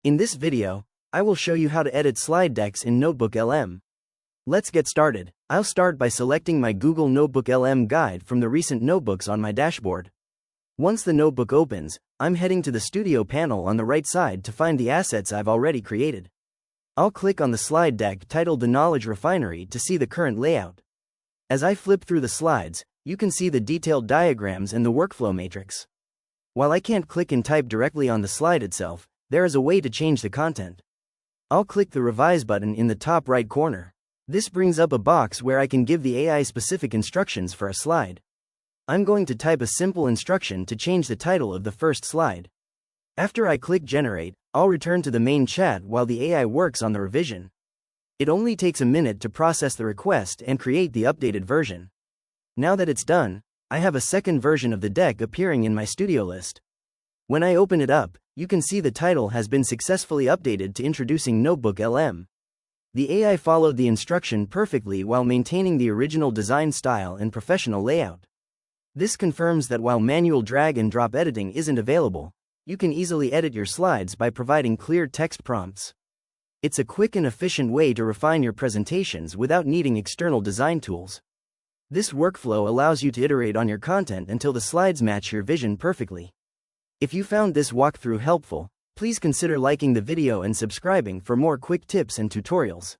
In this video, I will show you how to edit slide decks in NotebookLM. Let's get started. I'll start by selecting my Google NotebookLM guide from the recent notebooks on my dashboard. Once the notebook opens, I'm heading to the Studio panel on the right side to find the assets I've already created. I'll click on the slide deck titled The Knowledge Refinery to see the current layout. As I flip through the slides, you can see the detailed diagrams and the workflow matrix. While I can't click and type directly on the slide itself, there is a way to change the content. I'll click the Revise button in the top right corner. This brings up a box where I can give the AI specific instructions for a slide. I'm going to type a simple instruction to change the title of the first slide. After I click Generate, I'll return to the main chat while the AI works on the revision. It only takes a minute to process the request and create the updated version. Now that it's done, I have a second version of the deck appearing in my studio list. When I open it up, you can see the title has been successfully updated to introducing NotebookLM. The AI followed the instruction perfectly while maintaining the original design style and professional layout. This confirms that while manual drag and drop editing isn't available, you can easily edit your slides by providing clear text prompts. It's a quick and efficient way to refine your presentations without needing external design tools. This workflow allows you to iterate on your content until the slides match your vision perfectly. If you found this walkthrough helpful, please consider liking the video and subscribing for more quick tips and tutorials.